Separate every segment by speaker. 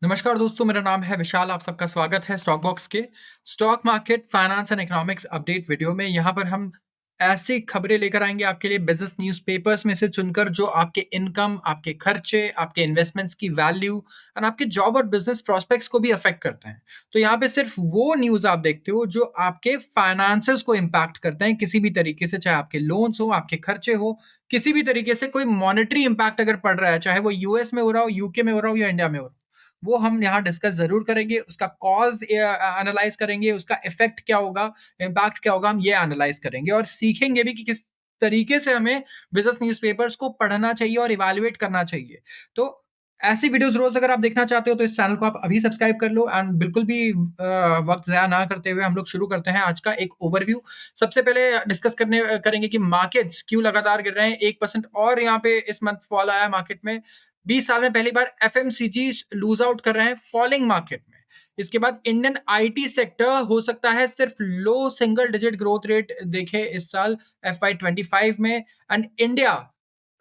Speaker 1: नमस्कार दोस्तों, मेरा नाम है विशाल। आप सबका स्वागत है स्टॉक बॉक्स के stock market finance and economics update video में। यहाँ पर हम ऐसी खबरें लेकर आएंगे आपके लिए बिजनेस न्यूज़पेपर्स में से चुनकर, जो आपके इनकम, आपके खर्चे, आपके इन्वेस्टमेंट्स की वैल्यू और आपके जॉब और बिजनेस प्रोस्पेक्ट्स को भी अफेक्ट करते हैं। तो यहाँ पे सिर्फ वो न्यूज़ आप देखते हो जो आपके फाइनेंसेस को इम्पैक्ट करते हैं किसी भी तरीके से, चाहे आपके लोन्स हो, आपके खर्चे हो, किसी भी तरीके से कोई मॉनेटरी इम्पैक्ट अगर पड़ रहा है, चाहे वो यूएस में हो रहा हो, यूके में हो रहा हो या इंडिया में हो रहा हो, वो हम यहाँ डिस्कस ज़रूर करेंगे। उसका कॉज़ एनालाइज़ करेंगे, उसका इफ़ेक्ट क्या होगा, इम्पैक्ट क्या होगा, हम ये एनालाइज़ करेंगे और सीखेंगे भी कि किस तरीके से हमें बिज़नेस न्यूज़पेपर्स को पढ़ना चाहिए और इवैल्यूएट करना चाहिए। तो ऐसी वीडियोज़ रोज़ अगर आप देखना चाहते हो तो इस चैनल को आप अभी सब्सक्राइब कर लो एंड बिल्कुल भी वक़्त ज़ाया ना करते हुए हम लोग शुरू करते हैं आज का एक ओवरव्यू। सबसे पहले डिस्कस करेंगे कि मार्केट्स क्यों लगातार गिर रहे हैं। 1% और यहाँ पे इस मंथ फॉल आया है मार्केट में। 20 साल में पहली बार एफएमसीजी लूज आउट कर रहे हैं फॉलिंग मार्केट में। इसके बाद इंडियन आईटी सेक्टर हो सकता है सिर्फ लो सिंगल डिजिट ग्रोथ रेट देखे इस साल FY25 में। एंड इंडिया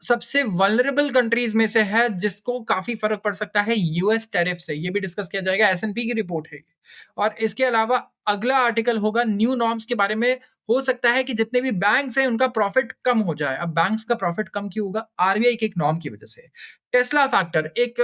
Speaker 1: सबसे वल्नरेबल कंट्रीज में से है जिसको काफी फर्क पड़ सकता है यूएस टैरिफ से। ये भी डिस्कस किया जाएगा, एसएनपी की रिपोर्ट है। और इसके अलावा अगला आर्टिकल होगा न्यू नॉर्म्स के बारे में। हो सकता है कि जितने भी बैंक्स हैं उनका प्रॉफिट कम हो जाए। अब बैंक्स का प्रॉफिट कम क्यों होगा? आरबीआई के एक नॉर्म की वजह से। टेस्ला फैक्टर एक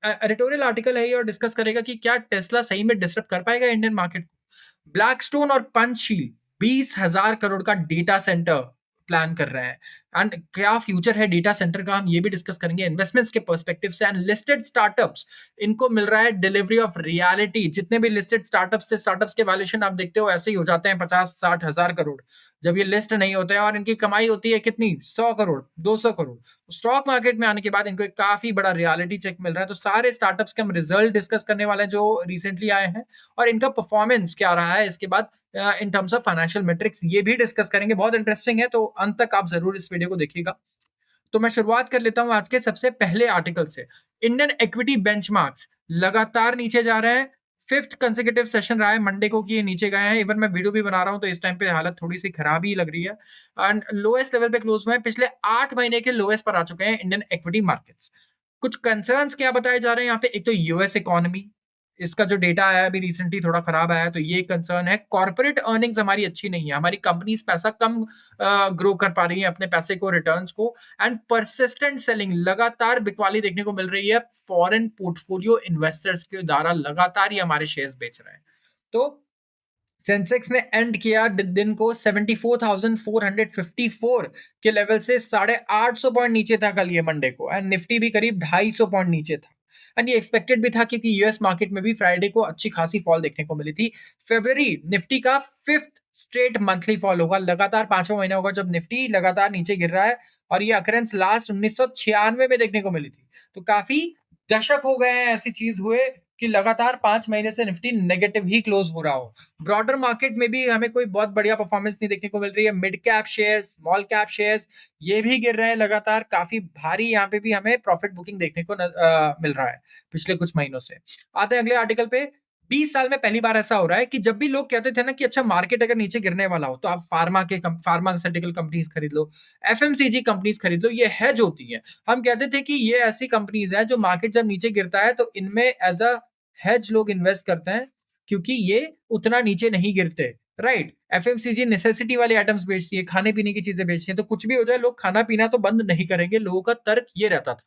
Speaker 1: एडिटोरियल आर्टिकल है ये और डिस्कस करेगा कि क्या टेस्ला सही में डिस्टर्ब कर पाएगा इंडियन मार्केट को। ब्लैकस्टोन और पंचशील 20,000 करोड़ का डेटा सेंटर प्लान कर रहे हैं। एंड क्या फ्यूचर है डेटा सेंटर का, हम ये भी डिस्कस करेंगे इन्वेस्टमेंट्स के पर्सपेक्टिव से। एंड लिस्टेड स्टार्टअप्स, इनको मिल रहा है डिलीवरी ऑफ रियलिटी। जितने भी लिस्टेड स्टार्टअप्स थे, स्टार्टअप्स के वैल्यूएशन आप देखते हो ऐसे ही हो जाते हैं 50-60 हज़ार करोड़ जब ये लिस्ट नहीं होते हैं। और इनकी कमाई होती है कितनी? 100 करोड़, 200 करोड़। स्टॉक मार्केट में आने के बाद इनको एक काफी बड़ा रियलिटी चेक मिल रहा है। तो सारे स्टार्टअप्स के हम रिजल्ट डिस्कस करने वाले हैं जो रिसेंटली आए हैं और इनका परफॉर्मेंस क्या रहा है। इसके बाद in terms of financial matrix ये भी डिस्कस करेंगे। बहुत इंटरेस्टिंग है, तो अंत तक आप जरूर इस वीडियो को देखिएगा। तो मैं शुरुआत कर लेता हूं आज के सबसे पहले आर्टिकल से। इंडियन इक्विटी बेंचमार्क्स लगातार नीचे जा रहे हैं। फिफ्थ कंसेक्यूटिव सेशन रहा है मंडे को कि ये नीचे गए हैं। इवन मैं वीडियो भी बना रहा हूं तो इस टाइम पे हालत थोड़ी सी खराब ही लग रही है। एंड लोएस्ट लेवल पे क्लोज हुए हैं, पिछले 8 महीने के लोएस्ट पर आ चुके हैं इंडियन इक्विटी मार्केट्स। कुछ कंसर्न्स क्या बताए जा रहे हैं यहाँ पे? एक तो यूएस इकोनॉमी, इसका जो डेटा आया अभी रिसेंटली थोड़ा खराब आया है, तो ये कंसर्न है। कॉर्पोरेट अर्निंग्स हमारी अच्छी नहीं है, हमारी कंपनीज पैसा कम ग्रो कर पा रही है अपने पैसे को, रिटर्न्स को। एंड परसिस्टेंट सेलिंग, लगातार बिकवाली देखने को मिल रही है। फॉरेन पोर्टफोलियो इन्वेस्टर्स के द्वारा लगातार ये हमारे शेयर्स बेच रहे हैं। तो सेंसेक्स ने एंड किया दिन को 74,454 के लेवल से 850 पॉइंट नीचे था कल ये मंडे को। एंड निफ्टी भी करीब 250 पॉइंट नीचे था। एंड ये एक्सपेक्टेड भी था क्योंकि यूएस मार्केट में भी फ्राइडे को अच्छी खासी फॉल देखने को मिली थी। फरवरी निफ्टी का फिफ्थ स्ट्रेट मंथली फॉल होगा, लगातार 5वां महीना होगा जब निफ्टी लगातार नीचे गिर रहा है। और ये अकरेंस लास्ट 1996 में देखने को मिली थी। तो काफी दशक हो गए हैं ऐसी चीज हुए कि लगातार 5 महीने से निफ्टी नेगेटिव ही क्लोज हो रहा हो। ब्रॉडर मार्केट में भी हमें कोई बहुत बढ़िया परफॉर्मेंस नहीं देखने को मिल रही है। Mid cap shares, small cap shares ये भी गिर रहे हैं लगातार। काफी भारी यहाँ पे भी हमें प्रॉफिट बुकिंग देखने को मिल रहा है पिछले कुछ महीनों से। आते हैं अगले आर्टिकल पे। 20 साल में पहली बार ऐसा हो रहा है कि जब भी लोग कहते थे ना कि अच्छा मार्केट अगर नीचे गिरने वाला हो तो आप फार्मास्यूटिकल कंपनीज खरीद लो, एफएमसीजी कंपनीज खरीद लो, ये हेज होती है। हम कहते थे कि ये ऐसी कंपनीज है जो मार्केट जब नीचे गिरता है तो इनमें एज अ हेज लोग इन्वेस्ट करते हैं क्योंकि ये उतना नीचे नहीं गिरते। राइट, एफएमसीजी नेसेसिटी वाले आइटम्स बेचती है, खाने पीने की चीजें बेचती है, तो कुछ भी हो जाए लोग खाना पीना तो बंद नहीं करेंगे, लोगों का तर्क ये रहता था।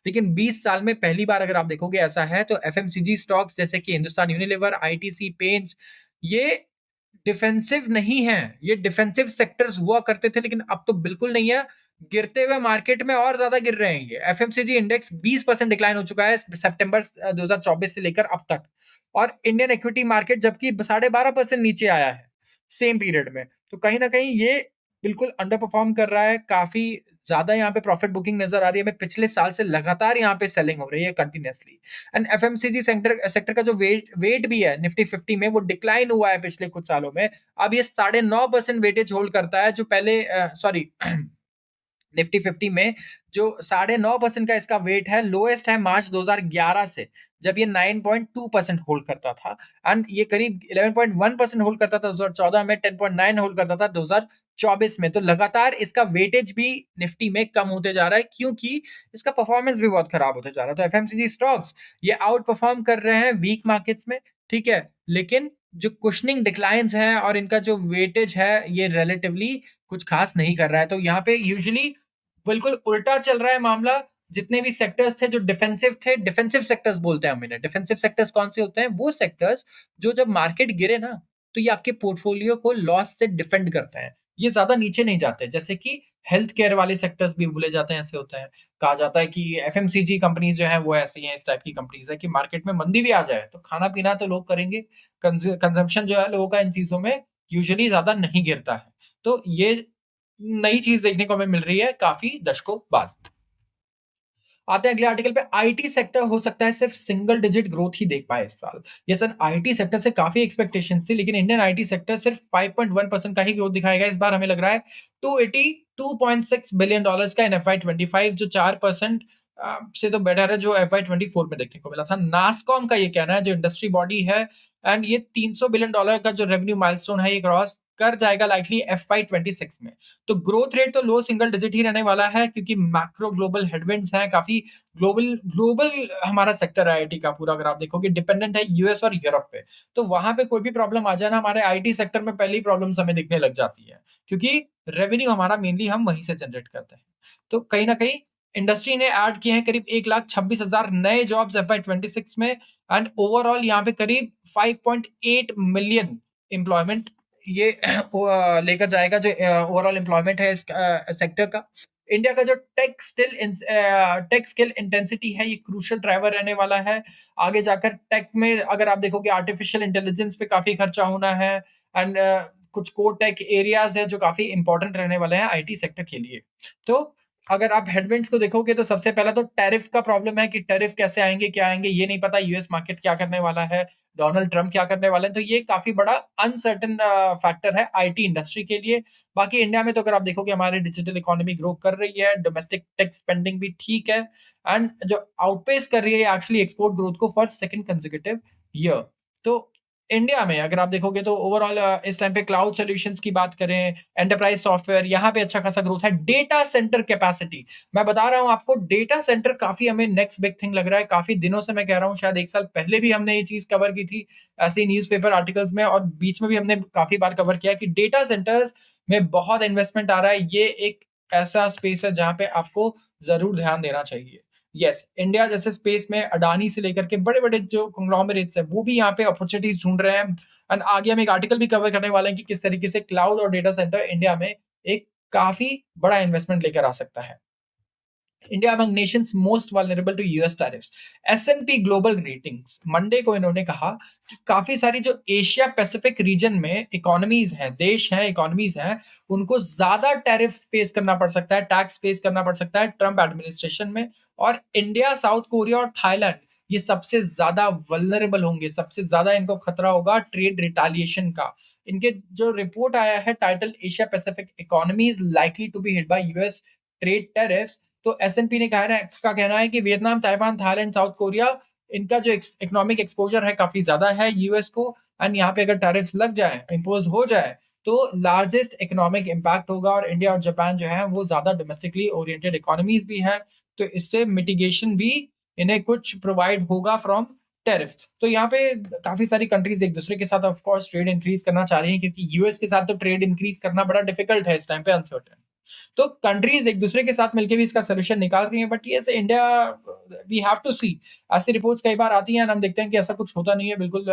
Speaker 1: लेकिन 20 साल में पहली बार अगर आप देखोगे ऐसा है, तो एफएमसीजी स्टॉक्स जैसे कि हिंदुस्तान यूनिलीवर, आईटीसी, पेंट्स, ये डिफेंसिव नहीं है। ये डिफेंसिव सेक्टर्स हुआ करते थे लेकिन अब तो बिल्कुल नहीं है। गिरते हुए मार्केट में और ज्यादा गिर रहे हैं। ये एफएमसीजी इंडेक्स 20% डिक्लाइन हो चुका है सितंबर 2024 से लेकर अब तक। और इंडियन इक्विटी मार्केट जबकि 12.5% नीचे आया है सेम पीरियड में। तो कहीं ना कहीं ये बिल्कुल अंडर परफॉर्म कर रहा है। काफी ज्यादा यहाँ पे प्रॉफिट बुकिंग नजर आ रही है हमें। पिछले साल से लगातार यहाँ पे सेलिंग हो रही है कंटिन्यूअसली। एंड एफएमसीजी सेक्टर का जो वेट भी है निफ्टी 50 में, वो डिक्लाइन हुआ है पिछले कुछ सालों में। अब ये 9.5% वेटेज होल्ड करता है, जो पहले सॉरी निफ्टी 50 में जो 9.5% का इसका वेट है, लोएस्ट है मार्च 2011 से, जब ये 9.2% होल्ड करता था। एंड ये करीब 11.1% होल्ड करता था 2014 में, 10.9 होल्ड करता था 2024 में। तो लगातार इसका वेटेज भी निफ्टी में कम होते जा रहा है, क्योंकि इसका परफॉर्मेंस भी बहुत खराब होते जा रहा है। तो एफएमसीजी स्टॉक्स ये आउट परफॉर्म कर रहे हैं वीक मार्केट्स में, ठीक है, लेकिन जो कुशनिंग डिक्लाइंस है और इनका जो वेटेज है ये रिलेटिवली कुछ खास नहीं कर रहा है। तो यहाँ पे यूजुअली बिल्कुल उल्टा चल रहा है मामला। जितने भी सेक्टर्स थे जो डिफेंसिव थे, डिफेंसिव सेक्टर्स बोलते हैं हम इन्हें। डिफेंसिव सेक्टर्स कौन से होते हैं? वो सेक्टर्स जो जब मार्केट गिरे ना, तो ये आपके पोर्टफोलियो को लॉस से डिफेंड करते हैं। ये ज्यादा नीचे नहीं जाते, जैसे कि हेल्थ केयर वाले सेक्टर्स भी बोले जाते हैं, ऐसे होते हैं। कहा जाता है कि एफएमसीजी कंपनीज जो है वो ऐसी हैं, इस टाइप की कंपनीज है कि मार्केट में मंदी भी आ जाए तो खाना पीना तो लोग करेंगे, कंजम्पशन जो है लोगों का इन चीजों में यूजुअली ज्यादा नहीं गिरता है। तो ये नई चीज देखने को हमें मिल रही है काफी दशकों बाद। आते हैं अगले आर्टिकल पे। आईटी सेक्टर हो सकता है सिर्फ सिंगल डिजिट ग्रोथ ही देख पाए इस साल। ये सर आईटी सेक्टर से काफी एक्सपेक्टेशंस थी, लेकिन इंडियन आईटी सेक्टर सिर्फ 5.1% का ही ग्रोथ दिखाएगा इस बार। हमें लग रहा है 282.6 बिलियन डॉलर्स का इन एफआई 25, जो 4% से तो बेटर है जो एफआई 24 में देखने को मिला था। नासकॉम का ये कहना है, जो इंडस्ट्री बॉडी है, एंड ये 300 बिलियन डॉलर का जो रेवेन्यू माइलस्टोन है ये क्रॉस कर जाएगा लाइकली एफआई 26 में। तो ग्रोथ रेट तो लो सिंगल डिजिट ही रहने वाला है, क्योंकि मैक्रो ग्लोबल हेडविंड्स हैं काफी। ग्लोबल ग्लोबल हमारा सेक्टर है आईटी का पूरा, अगर आप देखोगे डिपेंडेंट है यूएस और यूरोप पे। तो वहां पे कोई भी प्रॉब्लम आ जाए ना, हमारे आईटी सेक्टर में पहली प्रॉब्लम्स हमें दिखने लग जाती है, क्योंकि रेवेन्यू हमारा मेनली हम वहीं से जनरेट करते हैं। तो कहीं ना कहीं इंडस्ट्री ने ऐड किए हैं करीब 1,26,000 नए जॉब्स एफआई 26 में। एंड ओवरऑल यहाँ पे करीब 5.8 मिलियन एम्प्लॉयमेंट ये लेकर जाएगा, जो ओवरऑल एम्प्लॉयमेंट है इस सेक्टर का। इंडिया का जो टेक स्किल इंटेंसिटी है ये क्रूशियल ड्राइवर रहने वाला है। आगे जाकर टेक में अगर आप देखोगे आर्टिफिशियल इंटेलिजेंस पे काफी खर्चा होना है। एंड कुछ कोर टेक एरियाज है जो काफी इंपॉर्टेंट रहने वाले हैं आईटी सेक्टर के लिए। तो अगर आप हेडविंड्स को देखोगे तो सबसे पहला तो टैरिफ का प्रॉब्लम है कि टैरिफ कैसे आएंगे, क्या आएंगे ये नहीं पता। यूएस मार्केट क्या करने वाला है, डोनाल्ड ट्रंप क्या करने वाले हैं, तो ये काफी बड़ा अनसर्टेन फैक्टर है आईटी इंडस्ट्री के लिए। बाकी इंडिया में तो अगर आप देखोगे हमारी डिजिटल इकोनॉमी ग्रो कर रही है, डोमेस्टिक टेक स्पेंडिंग भी ठीक है, एंड जो आउटपेस कर रही है एक्चुअली एक्सपोर्ट ग्रोथ को फॉर सेकंड कंसेक्यूटिव ईयर। तो इंडिया में अगर आप देखोगे तो ओवरऑल इस टाइम पे क्लाउड सॉल्यूशंस की बात करें, एंटरप्राइज सॉफ्टवेयर, यहाँ पे अच्छा खासा ग्रोथ है। डेटा सेंटर कैपेसिटी, मैं बता रहा हूँ आपको, डेटा सेंटर काफी हमें नेक्स्ट बिग थिंग लग रहा है। काफी दिनों से मैं कह रहा हूँ, शायद 1 साल पहले भी हमने ये चीज कवर की थी ऐसे न्यूज़पेपर आर्टिकल्स में, और बीच में भी हमने काफी बार कवर किया कि डेटा सेंटर्स में बहुत इन्वेस्टमेंट आ रहा है। ये एक ऐसा स्पेस है जहां पे आपको जरूर ध्यान देना चाहिए। यस, इंडिया जैसे स्पेस में अडानी से लेकर के बड़े बड़े जो कंग्लोमरेट्स है वो भी यहाँ पे अपॉर्चुनिटीज ढूंढ रहे हैं। एंड आगे हम एक आर्टिकल भी कवर करने वाले हैं कि किस तरीके से क्लाउड और डेटा सेंटर इंडिया में एक काफी बड़ा इन्वेस्टमेंट लेकर आ सकता है। India among nations most vulnerable to US tariffs. S and P global ratings Monday को इन्होंने कहा कि काफी सारी जो एशिया पैसिफिक रीजन में इकोनॉमीज हैं, देश हैं, इकोनॉमीज हैं, उनको ज्यादा टैरिफ फेस करना पड़ सकता है, टैक्स फेस करना पड़ सकता है ट्रंप एडमिनिस्ट्रेशन में। और इंडिया, साउथ कोरिया और थाईलैंड ये सबसे ज्यादा वल्नरेबल होंगे, सबसे ज्यादा इनको खतरा होगा ट्रेड रिटालिएशन का। इनके जो रिपोर्ट आया है title Asia Pacific economies likely to be hit by US trade tariffs, तो एसएनपी ने कहना है कि Vietnam, Taiwan, Thailand, South Korea, इनका जो इकोनॉमिक एक्सपोजर है काफी ज्यादा है यूएस को। एंड यहाँ पे अगर टैरिफ्स लग जाए, इम्पोज हो जाए, तो लार्जेस्ट इकोनॉमिक इम्पैक्ट होगा। और इंडिया और जापान जो है वो ज्यादा डोमेस्टिकली ओरिएंटेड इकोनॉमीज भी हैं, तो इससे मिटिगेशन भी इन्हें कुछ प्रोवाइड होगा फ्रॉम टैरिफ। तो यहाँ पे काफी सारी कंट्रीज एक दूसरे के साथ ऑफ कोर्स ट्रेड इंक्रीज करना चाह रही हैं, क्योंकि यूएस के साथ तो ट्रेड इंक्रीज करना बड़ा डिफिकल्ट है इस टाइम पे, अनसर्टेन। तो कंट्रीज एक दूसरे के साथ मिलकर भी इसका सोल्यूशन निकाल रही हैं। बट ये से इंडिया, वी हैव टू सी, ऐसी रिपोर्ट्स कई बार आती हैं हम देखते हैं कि ऐसा कुछ होता नहीं है, बिल्कुल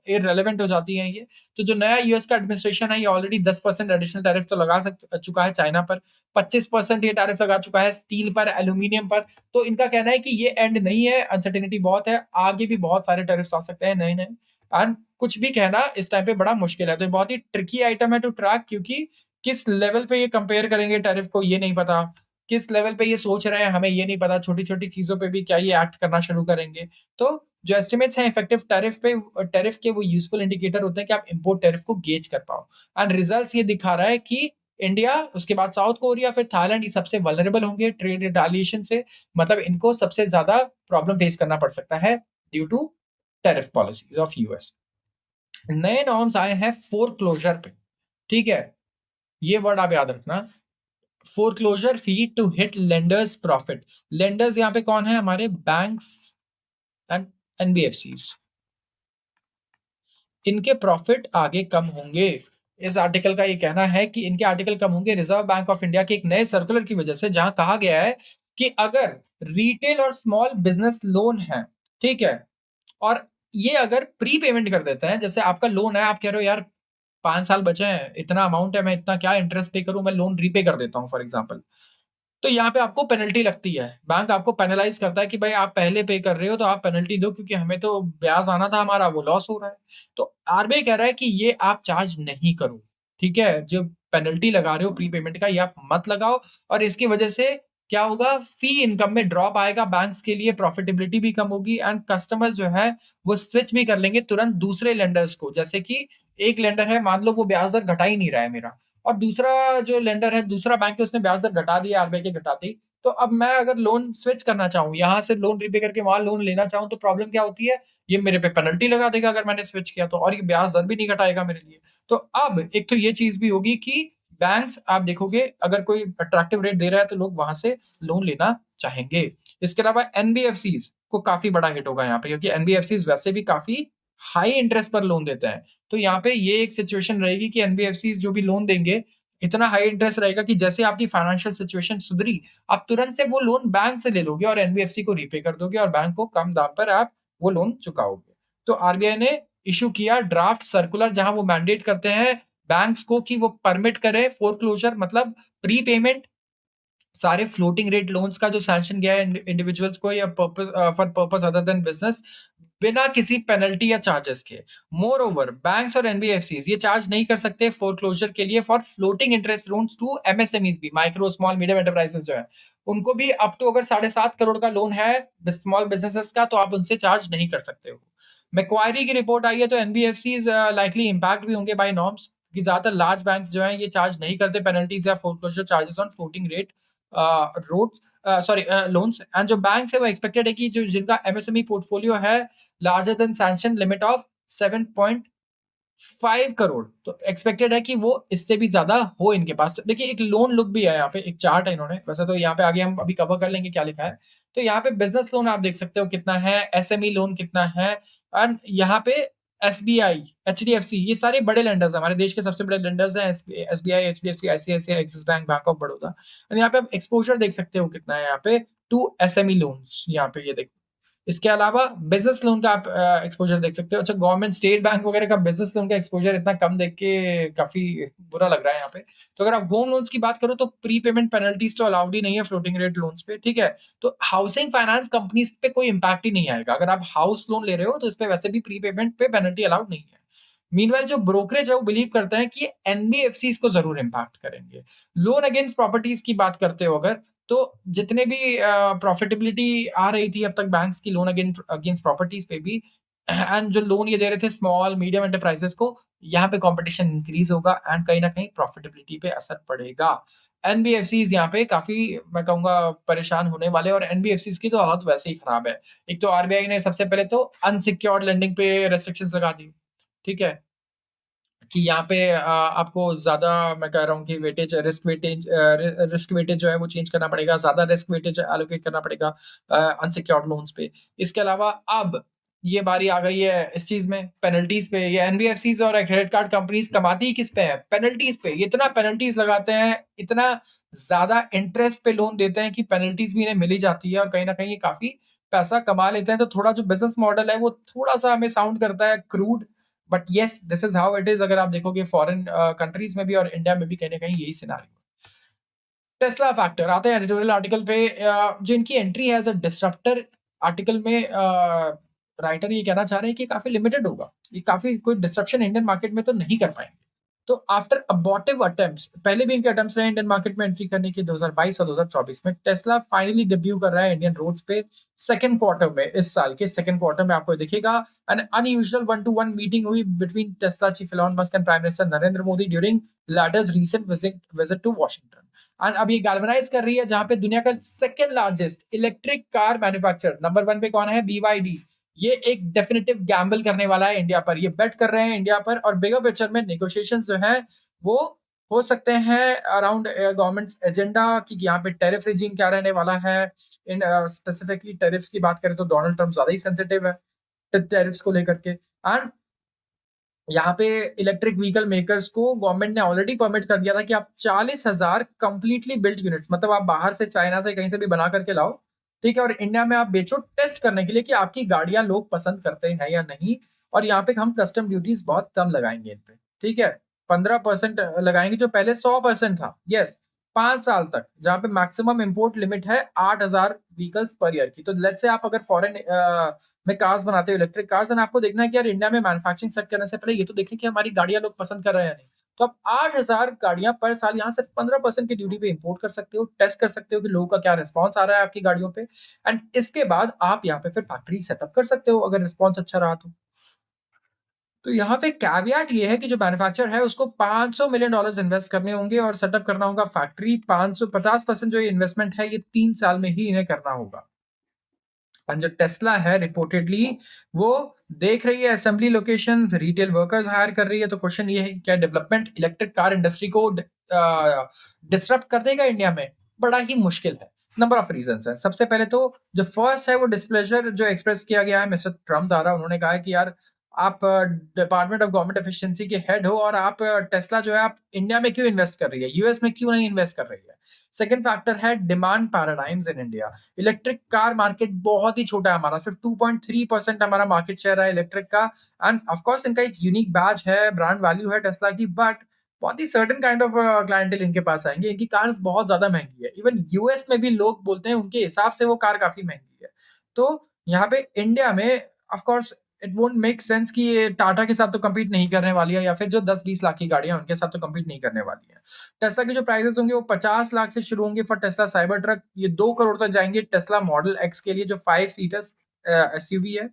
Speaker 1: इररेलेवेंट हो जाती हैं ये। तो जो नया यूएस का एडमिनिस्ट्रेशन है ये ऑलरेडी 10% एडिशनल टैरिफ तो लगा चुका है चाइना पर, 25% ये टैरिफ लगा चुका है स्टील पर, एल्यूमिनियम पर। तो इनका कहना है कि ये एंड नहीं है, अनसर्टेनिटी बहुत है, आगे भी बहुत सारे टैरिफ आ सकते हैं नए नए। एंड कुछ भी कहना इस टाइम पे बड़ा मुश्किल है। तो ये बहुत ही ट्रिकी आइटम है टू ट्रैक, क्योंकि किस लेवल पे ये कंपेयर करेंगे टैरिफ को ये नहीं पता, किस लेवल पे ये सोच रहे हैं हमें ये नहीं पता, छोटी छोटी चीजों पे भी क्या ये एक्ट करना शुरू करेंगे। तो जो एस्टिमेट्स हैं इफेक्टिव टैरिफ पे, टैरिफ के वो यूजफुल इंडिकेटर होते हैं कि आप इंपोर्ट टैरिफ को गेज कर पाओ। एंड रिजल्ट्स ये दिखा रहा है कि इंडिया, उसके बाद साउथ कोरिया, फिर थाईलैंड, ये सबसे वल्नरेबल होंगे ट्रेड रिटेलिएशन से। मतलब इनको सबसे ज़्यादा प्रॉब्लम फेस करना पड़ सकता है due to tariff policies of US. नए नॉर्म्स आए हैं फोरक्लोजर पे, ठीक है? ये वर्ड आप याद रखना, foreclosure fee to hit lenders profit. Lenders यहाँ पे कौन है? हमारे बैंक्स एंड एनबीएफसीज। इनके प्रॉफिट आगे कम होंगे। इस आर्टिकल का ये कहना है कि इनके आर्टिकल कम होंगे रिजर्व बैंक ऑफ इंडिया के एक नए सर्कुलर की वजह से, जहां कहा गया है कि अगर रिटेल और स्मॉल बिजनेस लोन है, ठीक है, और ये अगर प्री पेमेंट कर देते हैं, जैसे आपका लोन है, आप कह रहे हो यार 5 साल बचे हैं, इतना अमाउंट है, मैं इतना क्या इंटरेस्ट पे करूं, मैं लोन रीपे कर देता हूं फॉर एग्जांपल। तो यहाँ पे आपको पेनल्टी लगती है। बैंक आपको पेनलाइज़ करता है कि भाई आप पहले पे कर रहे हो तो आप पेनल्टी दो, क्योंकि हमें तो ब्याज आना था, हमारा वो लॉस हो रहा है। तो आरबीआई कह रहा है कि ये आप चार्ज नहीं करो, ठीक है? जो पेनल्टी लगा रहे हो प्री पेमेंट का, ये आप मत लगाओ, और इसकी वजह से क्या होगा, फी इनकम में ड्रॉप आएगा, बैंक्स के लिए प्रॉफिटेबिलिटी भी कम होगी, एंड कस्टमर्स जो है वो स्विच भी कर लेंगे तुरंत दूसरे लेंडर्स को। जैसे कि एक लेंडर है, मान लो वो ब्याज दर घटा ही नहीं रहा है मेरा, और दूसरा जो लेंडर है, दूसरा बैंक है, उसने ब्याज दर घटा दिया आरबीआई के घटाते ही। तो अब मैं अगर लोन स्विच करना चाहूँ, यहाँ से लोन रीपे करके वहाँ लोन लेना चाहूँ, तो प्रॉब्लम क्या होती है? ये मेरे पे पेनल्टी लगा देगा अगर मैंने स्विच किया तो, और ये ब्याज दर भी नहीं घटाएगा मेरे लिए। तो अब एक तो ये चीज़ भी होगी कि बैंक्स, आप देखोगे अगर कोई अट्रैक्टिव रेट दे रहा है तो लोग वहाँ से लोन लेना चाहेंगे। इसके अलावा एनबीएफसीज़ को काफ़ी बड़ा हिट होगा यहाँ पे, क्योंकि एनबीएफसीज़ वैसे भी काफ़ी हाई इंटरेस्ट पर लोन देते हैं। तो यहाँ पे ये एक सिचुएशन रहेगी कि एनबीएफसीज़ जो भी लोन देंगे, इतना हाई इंटरेस्ट रहेगा कि जैसे आपकी फाइनेंशियल सिचुएशन सुधरी, आप तुरंत से वो लोन बैंक से ले लोगे और एनबीएफसी को रीपे कर दोगे, और बैंक को कम दाम पर आप वो लोन चुकाओगे। तो आरबीआई ने इश्यू किया ड्राफ्ट सर्कुलर, जहां वो मैंडेट करते हैं बैंक्स को कि वो परमिट करें फोरक्लोजर, मतलब प्री पेमेंट, सारे फ्लोटिंग रेट लोन्स का जो सैंक्शन गया है इंडिविजुअल्स को, या for purpose other than business, बिना किसी पेनल्टी या चार्जेस के। मोर ओवर बैंक्स और एनबीएफसीज ये चार्ज नहीं कर सकते फोरक्लोजर के लिए for floating interest loans to MSMEs भी, माइक्रो स्मॉल मीडियम एंटरप्राइजेस जो है, उनको भी अप टू अगर 7.5 करोड़ का लोन है स्मॉल बिजनेसेस का, तो आप उनसे चार्ज नहीं कर सकते हो। मैक्वायरी की रिपोर्ट आई है, तो एनबीएफसीज लाइकली इम्पैक्ट भी होंगे बाय नॉर्म्स, कि ज्यादातर लार्ज बैंक्स जो हैं ये चार्ज नहीं करते पेनल्टीज या foreclosure charges on floating rate roads, sorry loans, and जो बैंक्स है वो एक्सपेक्टेड है कि जो जिनका एमएसएमई पोर्टफोलियो है larger than sanction limit of 7.5 crore, तो एक्सपेक्टेड है कि वो इससे भी ज्यादा हो इनके पास। तो देखिए एक लोन लुक भी है यहाँ पे, एक चार्ट है इन्होंने, वैसे तो यहाँ पे आगे हम अभी कवर कर लेंगे क्या लिखा है। तो यहाँ पे बिजनेस लोन आप देख सकते हो कितना है, एसएमई लोन कितना है, एंड यहाँ पे एसबीआई, एचडीएफसी, ये सारे बड़े लेंडर्स हैं, हमारे देश के सबसे बड़े लेंडर्स हैं SBI, HDFC, ICICI, axis bank, bank of Baroda. And यहाँ पे आप एक्सपोजर देख सकते हो कितना है यहाँ पे टू एसएमई लोन्स, यहाँ पे ये देखो। इसके अलावा बिज़नेस लोन का आप एक्सपोज़र देख सकते हो। अच्छा, गवर्नमेंट स्टेट बैंक वगैरह का बिज़नेस लोन का एक्सपोज़र इतना कम देख के काफ़ी बुरा लग रहा है यहाँ पे। तो अगर आप होम लोन्स की बात करो तो प्री पेमेंट पेनल्टीज़ तो अलाउड ही नहीं है फ्लोटिंग रेट लोन्स पे, ठीक है? तो हाउसिंग फाइनेंस कंपनीज़ पे कोई इम्पैक्ट ही नहीं आएगा। अगर आप हाउस लोन ले रहे हो तो इसपे वैसे भी प्री पेमेंट पे पेनल्टी अलाउड नहीं है। मीनवाइल जो ब्रोकरेज है वो बिलीव करते हैं कि एनबीएफसीज़ को ज़रूर इम्पैक्ट करेंगे। लोन अगेंस्ट प्रॉपर्टीज़ की बात करते हो अगर, तो जितने भी प्रॉफिटेबिलिटी आ रही थी अब तक बैंक्स की लोन अगेंस्ट प्रॉपर्टीज पे भी, एंड जो लोन ये दे रहे थे स्मॉल मीडियम एंटरप्राइजेस को, यहाँ पे कंपटीशन इंक्रीज होगा एंड कहीं ना कहीं प्रॉफिटेबिलिटी पे असर पड़ेगा। एनबीएफसीज यहाँ पे काफी, मैं कहूंगा, परेशान होने वाले, और एनबीएफसीज की तो हालत वैसे ही खराब है। एक तो आरबीआई ने सबसे पहले तो अनसिक्योर्ड लेंडिंग पे रेस्ट्रिक्शंस लगा दी, ठीक है, कि यहाँ पे आपको ज़्यादा, मैं कह रहा हूँ कि वेटेज, रिस्क वेटेज जो है वो चेंज करना पड़ेगा, ज़्यादा रिस्क वेटेज एलोकेट करना पड़ेगा अनसिक्योर्ड लोन्स पे। इसके अलावा अब ये बारी आ गई है इस चीज़ में पेनल्टीज़ पे। ये एनबीएफसीज़ और क्रेडिट कार्ड कंपनीज़ कमाती ही किस पे है? पेनल्टीज़ पे। ये इतना पेनल्टीज़ लगाते हैं, इतना ज़्यादा इंटरेस्ट पे लोन देते हैं कि पेनल्टीज़ भी इन्हें मिल ही जाती है, और कहीं न कहीं ये काफ़ी पैसा कमा लेते हैं। तो थोड़ा जो बिज़नेस मॉडल है वो थोड़ा-सा हमें साउंड करता है crude, but yes this is how it is. अगर आप देखोगे फॉरेन कंट्रीज में भी और इंडिया में भी कहीं ना कहीं यही सिनारियो। टेस्ला फैक्टर आते हैं एडिटोरियल आर्टिकल पे, जो इनकी एंट्री है एज अ डिस्ट्रप्टर आर्टिकल में, राइटर ये कहना चाह रहे हैं कि काफी लिमिटेड होगा, ये काफी कोई डिस्ट्रप्शन इंडियन मार्केट में तो नहीं कर पाएंगे। तो आफ्टर अबॉर्टिव अटेम्प्ट्स, पहले भी इनके अटेम्प्ट्स रहे इंडियन मार्केट में एंट्री करने के 2022 और 2024 में, टेस्ला फाइनली डेब्यू कर रहा है इंडियन रोड्स पे सेकंड क्वार्टर में। इस साल के सेकंड क्वार्टर में आपको दिखेगा an unusual one to one meeting हुई between Tesla chief Elon Musk and prime minister Narendra Modi during latter's recent visit to Washington. And अब ये गैल्वनाइज कर रही है जहां पे दुनिया का second largest electric car manufacturer, number one पे कौन है, BYD, ये एक डेफिनेटिव गैम्बल करने वाला है इंडिया पर, ये बेट कर रहे हैं इंडिया पर। और बिगर पिक्चर में नेगोशिएशंस जो है वो हो सकते हैं अराउंड गवर्नमेंट एजेंडा की, यहाँ पे टेरिफ रिजीम क्या रहने वाला है। इन स्पेसिफिकली टेरिफ्स की बात करें तो डोनाल्ड ट्रम्प ज्यादा ही सेंसिटिव है टेरिफ्स को लेकर के। एंड यहाँ पे इलेक्ट्रिक व्हीकल मेकर्स को गवर्नमेंट ने ऑलरेडी परमिट कर दिया था कि आप 40,000 कंप्लीटली बिल्ट यूनिट्स, मतलब आप बाहर से चाइना से कहीं से भी बना करके लाओ, ठीक है, और इंडिया में आप बेचो टेस्ट करने के लिए कि आपकी गाड़ियां लोग पसंद करते हैं या नहीं। और यहाँ पे हम कस्टम ड्यूटीज बहुत कम लगाएंगे इन पे, ठीक है, 15% लगाएंगे जो पहले 100% था। यस, 5 साल तक, जहाँ पे मैक्सिमम इंपोर्ट लिमिट है 8,000 व्हीकल्स पर ईयर की। तो लेट्स से आप अगर फॉरेन में कार्स बनाते हो, इलेक्ट्रिक कार्स, एंड आपको देखना है कि यार इंडिया में मैन्युफैक्चरिंग सेट करने से पहले ये तो देखें कि हमारी गाड़ियां लोग पसंद कर रहे हैं या नहीं। तो आप 8,000 गाड़ियां पर साल यहाँ सिर्फ 15% की ड्यूटी पे इंपोर्ट कर सकते हो, टेस्ट कर सकते हो कि लोगों का क्या रिस्पॉन्स आ रहा है आपकी गाड़ियों पे। एंड इसके बाद आप यहाँ पे फिर फैक्ट्री सेटअप कर सकते हो अगर रिस्पॉन्स अच्छा रहा तो यहाँ पे कैवियाट ये है कि जो मैन्युफैक्चरर है उसको $500 मिलियन इन्वेस्ट करने होंगे और सेटअप करना होगा फैक्ट्री। 550% जो ये इन्वेस्टमेंट है ये 3 साल में ही इन्हें करना होगा। और जो टेस्ला है रिपोर्टेडली वो देख रही है assembly location, retail workers hire कर रही है। तो क्वेश्चन ये है कि क्या डेवलपमेंट इलेक्ट्रिक कार इंडस्ट्री को डिसरप्ट कर देगा इंडिया में? बड़ा ही मुश्किल है। नंबर ऑफ रीजन है। सबसे पहले तो जो फर्स्ट है वो डिस्प्लेजर जो एक्सप्रेस किया गया है मिस्टर ट्रम्प द्वारा। उन्होंने कहा है कि यार आप डिपार्टमेंट ऑफ गवर्नमेंट एफिशिएंसी के हेड हो और आप टेस्ला जो है आप इंडिया में क्यों इन्वेस्ट कर रही है, यूएस में क्यों नहीं इन्वेस्ट कर रही है। सेकंड फैक्टर है demand paradigms in India. Electric car market बहुत ही छोटा है हमारा, सिर्फ 2.3% हमारा मार्केट शेयर है इलेक्ट्रिक का। एंड ऑफ कोर्स इनका एक यूनिक बैज है, ब्रांड वैल्यू है टेस्ला की, बट बहुत ही सर्टेन काइंड ऑफ क्लाइंटेल इनके पास आएंगे। इनकी कार्स बहुत ज्यादा महंगी है, इवन यूएस में भी लोग बोलते हैं उनके हिसाब से वो कार काफी महंगी है। तो यहाँ पे इंडिया में of course it won't make sense कि ये टाटा के साथ तो कम्पीट नहीं करने वाली है, या फिर जो 10-20 लाख की गाड़ियां उनके साथ तो कम्पीट नहीं करने वाली है। टेस्ला के जो प्राइसेस होंगे वो 50 लाख से शुरू होंगे फॉर टेस्ला साइबर ट्रक, ये 2 करोड़ तक जाएंगे टेस्ला मॉडल एक्स के लिए जो 5 सीटर्स एसयूवी है।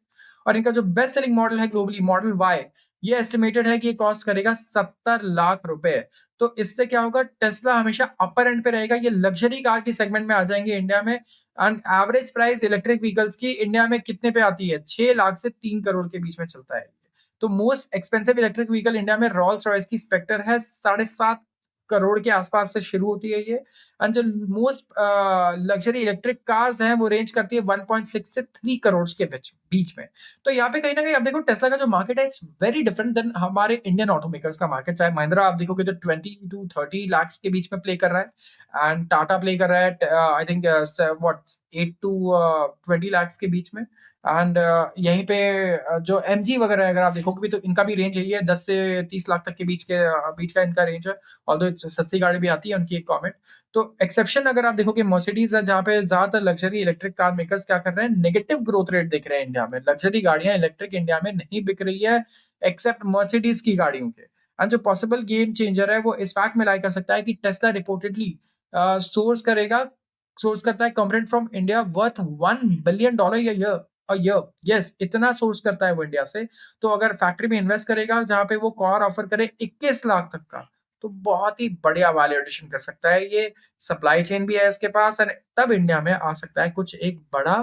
Speaker 1: और इनका जो बेस्ट सेलिंग मॉडल है ग्लोबली, मॉडल वाई, ये एस्टिमेटेड है कि ये कॉस्ट करेगा 70 लाख रुपए। तो इससे क्या होगा, टेस्ला हमेशा अपर एंड पे रहेगा, ये लग्जरी कार की सेगमेंट में आ जाएंगे इंडिया में। And average price electric vehicles की इंडिया में कितने पे आती है, 6 लाख से 3 करोड़ के बीच में चलता है। तो most expensive electric vehicle India में रॉल्स रॉयस की स्पेक्टर है, 7.5 करोड़ के आसपास से शुरू होती है ये। एंड जो मोस्ट लग्जरी इलेक्ट्रिक कार्स हैं वो रेंज करती है 1.6 से 3 करोड़ के बीच बीच में। तो यहाँ पे कहीं ना कहीं आप देखो टेस्ला का जो मार्केट है इट्स वेरी डिफरेंट देन हमारे इंडियन ऑटोमेकर्स का मार्केट। चाहे महिंद्रा आप देखोगे तो 20 to 30 लाख के बीच में प्ले कर रहा है, एंड टाटा प्ले कर रहा है I think what 8 to 20 lakh के बीच में। एंड यहीं पे जो एमजी वगैरह अगर आप देखोगे भी तो इनका भी रेंज यही है, 10 से 30 लाख तक के बीच का इनका रेंज है। ऑल्दो सस्ती गाड़ी भी आती है उनकी एक कॉमेंट। तो एक्सेप्शन अगर आप देखोगे मर्सिडीज है, जहाँ पे ज्यादातर लग्जरी इलेक्ट्रिक कार मेकर्स क्या कर रहे हैं, नेगेटिव ग्रोथ रेट देख रहे हैं इंडिया में। लग्जरी गाड़ियां इलेक्ट्रिक इंडिया में नहीं बिक रही है एक्सेप्ट मर्सिडीज की गाड़ियों के। एंड जो पॉसिबल गेम चेंजर है वो इस फैक्ट में लाई कर सकता है कि टेस्ला रिपोर्टेडली सोर्स करेगा सोर्स करता है component from India worth $1 billion year. Yes, इतना सोर्स करता है वो इंडिया से। तो अगर फैक्ट्री में इन्वेस्ट करेगा जहां पे वो कार ऑफर करे 21 लाख तक का, तो बहुत ही बढ़िया वैल्यू एडिशन कर सकता है ये। सप्लाई चेन भी है इसके पास, और तब इंडिया में आ सकता है कुछ एक बड़ा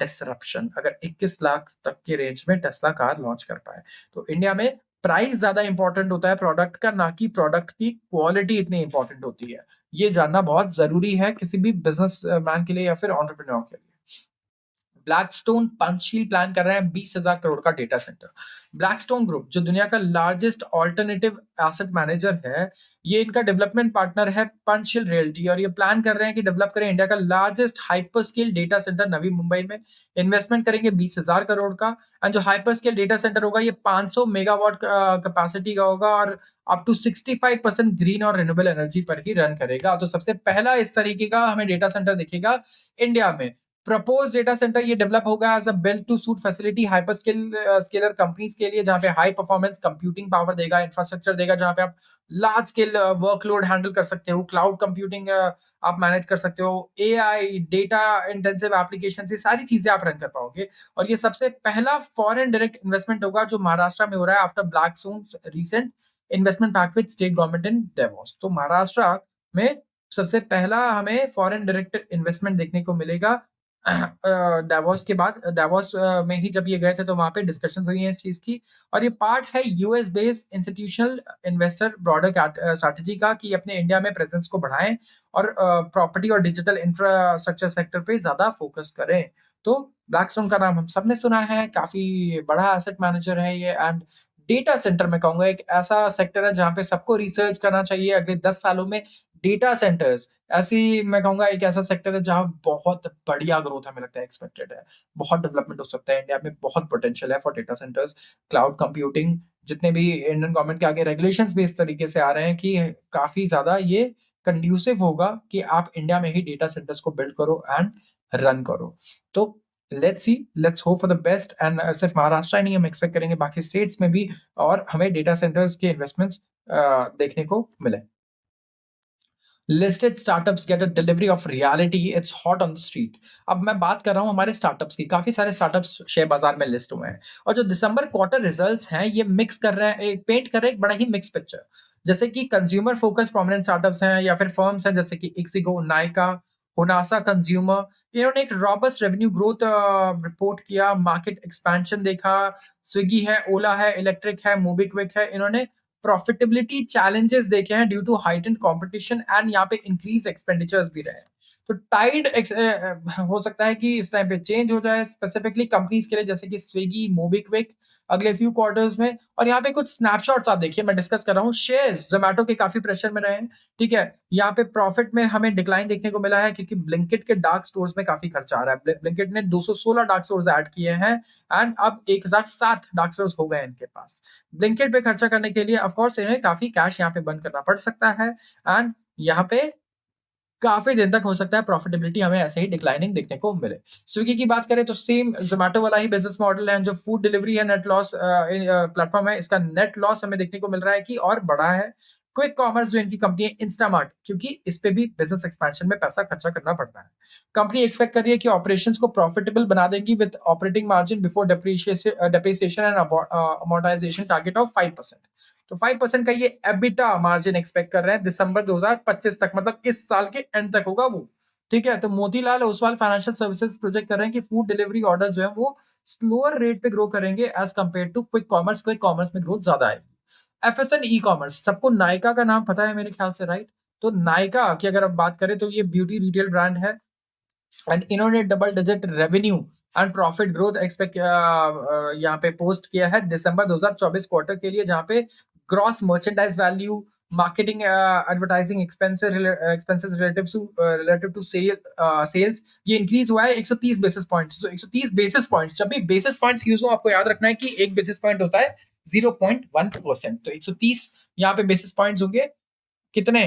Speaker 1: डिसरप्शन अगर 21 लाख तक के रेंज में टेस्ला कार लॉन्च कर पाए। तो इंडिया में प्राइस ज्यादा इंपॉर्टेंट होता है प्रोडक्ट का, ना कि प्रोडक्ट की क्वालिटी इतनी इंपॉर्टेंट होती है। ये जानना बहुत जरूरी है किसी भी बिजनेस मैन के लिए या फिर ऑन्टरप्रेन्योर के लिए। ब्लैकस्टोन पंचशील प्लान कर रहे हैं 20,000 करोड़ का डेटा सेंटर। ब्लैकस्टोन ग्रुप जो दुनिया का लार्जेस्ट ऑल्टरनेटिव एसेट मैनेजर है, ये इनका डेवलपमेंट पार्टनर है पंचशील रियल्टी, और ये प्लान कर रहे हैं कि डेवलप करें इंडिया का largest hyper scale data centre Navi Mumbai में। इन्वेस्टमेंट करेंगे 20,000 करोड़ का। एंड जो हाइपर स्केल डेटा सेंटर होगा ये 500 मेगावाट कैपेसिटी का होगा और अप टू 65% ग्रीन और रिन्यूएबल एनर्जी पर ही रन करेगा। तो सबसे पहला इस तरीके का हमें डेटा सेंटर दिखेगा इंडिया में। प्रपोज डेटा सेंटर ये डेवलप होगा as a build to suit facility hyperscaler companies के लिए, जहां पे हाई परफॉर्मेंस कंप्यूटिंग पावर देगा, इंफ्रास्ट्रक्चर देगा, जहां पे आप लार्ज स्केल वर्कलोड हैंडल कर सकते हो, क्लाउड कंप्यूटिंग आप मैनेज कर सकते हो, एआई, डेटा इंटेंसिव एप्लीकेशन, ये सारी चीजें आप रन कर पाओगे। और ये सबसे पहला फॉरेन डायरेक्ट इन्वेस्टमेंट होगा जो महाराष्ट्र में हो रहा है after Blackstone recent investment pact with state government in Davos. तो महाराष्ट्र में सबसे पहला हमें फॉरेन डायरेक्ट इन्वेस्टमेंट देखने को मिलेगा। डावोस के बाद, डावोस में ही जब ये गए थे तो वहां पे डिस्कशन हुई है इस चीज की। और ये पार्ट है US based institutional investor broader strategy का कि अपने इंडिया में प्रेजेंस को बढ़ाएं और प्रॉपर्टी और डिजिटल इंफ्रास्ट्रक्चर सेक्टर पे ज्यादा फोकस करें। तो ब्लैकस्टोन का नाम हम सबने सुना है, काफी बड़ा एसेट मैनेजर है ये। एंड डेटा सेंटर मैं कहूंगा एक ऐसा सेक्टर है जहां पे सबको रिसर्च करना चाहिए अगले 10 सालों में। डेटा सेंटर्स ऐसी मैं कहूंगा एक ऐसा सेक्टर है जहां बहुत बढ़िया ग्रोथ हमें लगता है एक्सपेक्टेड है, बहुत डेवलपमेंट हो सकता है इंडिया में, बहुत पोटेंशियल है for data centres, cloud computing. जितने भी इंडियन गवर्नमेंट के आगे रेगुलेशंस भी इस तरीके से आ रहे हैं कि काफी ज्यादा ये कंड्यूसिव होगा कि आप इंडिया में ही डेटा सेंटर्स को बिल्ड करो एंड रन करो। तो let's see, let's hope for the best. And सिर्फ महाराष्ट्र ही नहीं, हम एक्सपेक्ट करेंगे बाकी स्टेट्स में भी और हमें डेटा सेंटर्स के इन्वेस्टमेंट्स देखने को मिले। Listed startups get a delivery of reality, it's hot on the street. अब मैं बात कर रहा हूँ हमारे स्टार्टअप्स की, काफी सारे स्टार्टअप्स शेयर बाजार में लिस्ट हुए हैं और जो दिसंबर क्वार्टर रिजल्ट्स हैं ये मिक्स कर रहे हैं, पेंट कर रहे हैं एक बड़ा ही मिक्स पिक्चर। जैसे कि कंज्यूमर फोकस प्रोमिनेंट स्टार्टअप्स हैं या फिर फर्म्स हैं जैसे कि इक्सिगो, नाइका, होनासा कंज्यूमर, इन्होंने एक रॉबस्ट रेवेन्यू ग्रोथ रिपोर्ट किया, मार्केट एक्सपेंशन देखा। स्विगी है, ओला है, इलेक्ट्रिक है, मोबिक्विक है, इन्होंने प्रॉफिटेबिलिटी चैलेंजेस देखे हैं due to heightened competition and यहाँ पे इंक्रीज एक्सपेंडिचर्स भी रहे हैं। तो टाइड हो सकता है कि इस टाइम पे चेंज हो जाए स्पेसिफिकली कंपनीज के लिए जैसे कि स्विगी, मोबिक्विक अगले फ्यू क्वार्टर्स में। और यहाँ पे कुछ स्नैपशॉट्स आप देखिए, मैं डिस्कस कर रहा हूँ। शेयर्स जोमेटो के काफी प्रेशर में रहे हैं, ठीक है। यहाँ पे प्रॉफिट में हमें डिक्लाइन देखने को मिला है क्योंकि ब्लिंकिट के डार्क स्टोर्स में काफी खर्चा आ रहा है। ब्लिंकिट ने 216 डार्क स्टोर्स ऐड किए हैं एंड अब 1007 डार्क स्टोर्स हो गए हैं इनके पास। ब्लिंकिट पे खर्चा करने के लिए ऑफ कोर्स इन्हें काफी कैश यहाँ पे बंद करना पड़ सकता है एंड यहाँ पे काफी दिन तक हो सकता है प्रॉफिटेबिलिटी हमें ऐसे ही डिक्लाइनिंग देखने को मिले। स्विगी की बात करें तो सेम जोमेटो वाला ही बिजनेस मॉडल है, जो फूड डिलीवरी है, नेट लॉस प्लेटफॉर्म है, इसका नेट लॉस हमें देखने को मिल रहा है कि और बड़ा है। क्विक कॉमर्स जो इनकी कंपनी है इंस्टामार्ट, क्योंकि इस पे भी बिजनेस एक्सपेंशन में पैसा खर्चा करना पड़ रहा है। कंपनी एक्सपेक्ट कर रही है कि ऑपरेशंस को प्रॉफिटेबल बना देगी with operating margin before depreciation and amortisation target of 5%। तो 5% का ये एबिटा मार्जिन एक्सपेक्ट कर रहे हैं दिसंबर 2025 तक, मतलब इस साल के एंड तक होगा वो, ठीक है। तो Motilal Oswal financial services project कर रहे हैं कि फूड डिलीवरी ऑर्डर जो है वो स्लोअर रेट पे ग्रो करेंगे as compare to quick commerce. Quick commerce में ग्रोथ ज्यादा आएगी। एफएसएन ई कॉमर्स, सबको नायका का नाम पता है मेरे ख्याल से, राइट। तो नायका की अगर आप बात करें तो ये ब्यूटी रिटेल ब्रांड है एंड इन्होंने double digit revenue and profit growth expect यहाँ पे पोस्ट किया है दिसंबर 2024 क्वार्टर के लिए, जहाँ पे gross merchandise value, marketing advertising expenses relative to sales ये इंक्रीज हुआ है 130 बेसिस पॉइंट्स। तो 130 बेसिस पॉइंट्स, जब भी बेसिस पॉइंट्स यूज हो आपको याद रखना है कि एक बेसिस पॉइंट होता है 0.1%। तो 130 यहाँ पे बेसिस पॉइंट्स होंगे, कितने,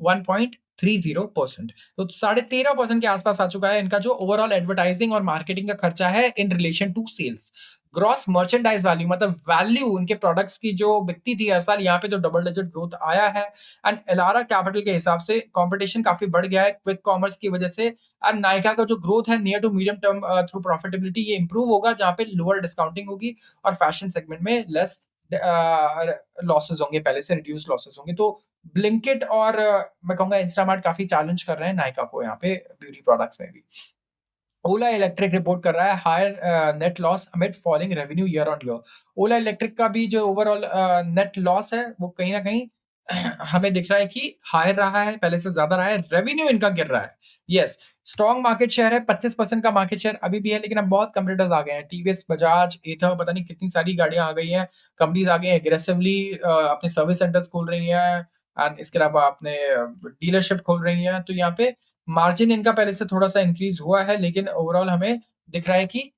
Speaker 1: 1.30%। तो 13.5% के आसपास आ चुका है इनका जो ओवरऑल एडवर्टाइजिंग और मार्केटिंग का खर्चा है in relation to sales. Gross merchandise value मतलब वैल्यू उनके प्रोडक्ट्स की जो बिकती थी हर साल, यहाँ पे तो डबल डिजिट ग्रोथ आया है। एंड एलारा कैपिटल के हिसाब से कंपटीशन काफी बढ़ गया है क्विक कॉमर्स की वजह से। एंड नायका का जो ग्रोथ है near to medium term through profitability ये इंप्रूव होगा, जहाँ पे लोअर डिस्काउंटिंग होगी और फैशन सेगमेंट में लेस लॉसेस होंगे, पहले से रिड्यूस लॉसेस होंगे। तो ब्लिंकिट और मैं कहूंगा इंस्टामार्ट काफी चैलेंज कर रहे हैं नायका को यहाँ पे ब्यूटी प्रोडक्ट्स में भी। ओला इलेक्ट्रिक रिपोर्ट कर रहा है higher net loss amid falling revenue year on year. Ola Electric का भी जो ओवरऑल नेट लॉस है वो कहीं ना कहीं हमें दिख रहा है कि हायर रहा है, पहले से ज्यादा रहा है, रेवेन्यू इनका गिर रहा है। यस, स्ट्रॉन्ग मार्केट शेयर है, 25% का मार्केट शेयर अभी भी है, लेकिन अब बहुत कंपटीटर्स आ गए हैं, टीवीएस, बजाज, एथर, पता नहीं कितनी सारी गाड़ियां आ गई हैं, कंपनीज आ गई हैं एग्रेसिवली अपने सर्विस सेंटर्स खोल रही हैं एंड इसके अलावा अपने डीलरशिप खोल रही हैं। तो यहाँ पे मार्जिन इनका पहले से थोड़ा सा इंक्रीज हुआ है, लेकिन ओवरऑल हमें दिख रहा है कि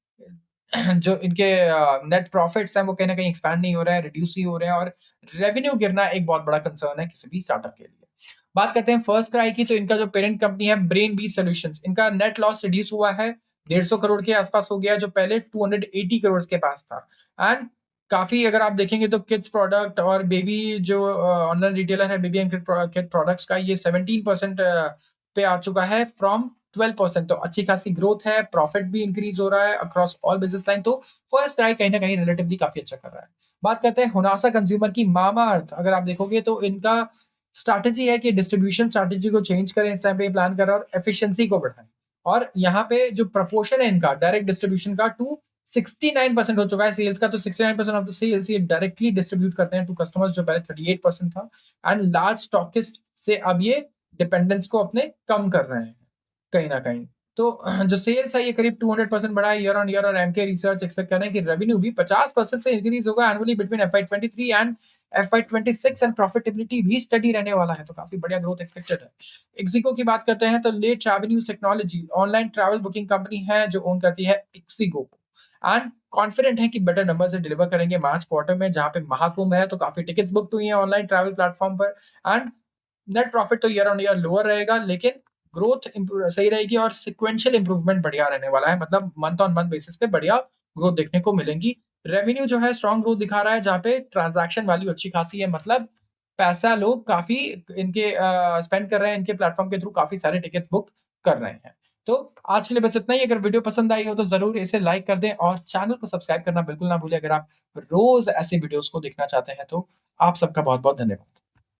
Speaker 1: जो इनके नेट प्रॉफिट्स हैं वो कहीं ना कहीं एक्सपैंड नहीं हो रहे हैं, रिड्यूस ही हो रहे हैं और रेवेन्यू गिरना एक बहुत बड़ा कंसर्न है किसी भी स्टार्टअप के लिए। बात करते हैं फर्स्ट क्राई की, तो इनका जो पेरेंट कंपनी है ब्रेन बी सॉल्यूशंस, इनका नेट लॉस रिड्यूस हुआ है 150 करोड़ के आसपास हो गया, जो पहले 280 करोड़ के पास था। एंड काफी अगर आप देखेंगे तो किड्स प्रोडक्ट और बेबी जो ऑनलाइन रिटेलर है बेबी एंड किड प्रोडक्ट्स का, ये 17% पे आ चुका है फ्रॉम 12%। तो अच्छी खासी ग्रोथ है, प्रॉफिट भी इंक्रीज हो रहा है अक्रॉस ऑल बिजनेस लाइन। तो फर्स्ट क्राई कहीं ना कहीं रिलेटिवली काफी अच्छा कर रहा है। बात करते हैं हुनासा कंज्यूमर की, मामा अर्थ अगर आप देखोगे तो इनका स्ट्रैटेजी है कि डिस्ट्रीब्यूशन स्ट्रैटेजी को चेंज करें, इस टाइम पे प्लान कर रहा है और एफिशिएंसी को बढ़ाएं। और यहाँ पे जो प्रपोर्शन है इनका डायरेक्ट डिस्ट्रीब्यूशन का, टू 69% हो चुका है सेल्स का। तो 69% ऑफ द सेल्स ये डायरेक्टली डिस्ट्रीब्यूट करते हैं टू कस्टमर्स, जो पहले 38% था। एंड लार्ज स्टॉकिस्ट से अब ये डिपेंडेंस को अपने कम कर रहे हैं कहीं ना कहीं। तो जो सेल्स है ये करीब 200% बढ़ा है ईयर ऑन ईयर, और एमके रिसर्च एक्सपेक्ट कर रहे हैं कि रेवेन्यू भी 50% से इंक्रीज होगा annually between FY23 and FY26, and profitability भी स्टडी रहने वाला है। तो काफी बढ़िया ग्रोथ एक्सपेक्टेड है। इक्सिगो की बात करते हैं तो Le Travenues Technology online travel booking company है जो ओन करती है इक्सिगो को, एंड कॉन्फिडेंट है कि बेटर नंबर से डिलीवर करेंगे मार्च क्वार्टर में, जहां पे महाकुंभ है तो काफी टिकट्स बुक हुई हैं ऑनलाइन ट्रैवल प्लेटफॉर्म पर। एंड नेट प्रॉफिट तो ईयर ऑन ईयर लोअर रहेगा, लेकिन ग्रोथ सही रहेगी और सिक्वेंशियल इंप्रूवमेंट बढ़िया रहने वाला है, मतलब मंथ ऑन मंथ बेसिस पे बढ़िया ग्रोथ देखने को मिलेंगी। रेवेन्यू जो है स्ट्रॉन्ग ग्रोथ दिखा रहा है, जहाँ पे ट्रांजैक्शन वैल्यू अच्छी खासी है, मतलब पैसा लोग काफी इनके स्पेंड कर रहे हैं, इनके प्लेटफॉर्म के थ्रू काफी सारे टिकट्स बुक कर रहे हैं। तो आज के लिए बस इतना ही। अगर वीडियो पसंद आई हो तो जरूर इसे लाइक कर दें और चैनल को सब्सक्राइब करना बिल्कुल ना भूलें, अगर आप रोज ऐसे वीडियोस को देखना चाहते हैं तो। आप सबका बहुत बहुत धन्यवाद।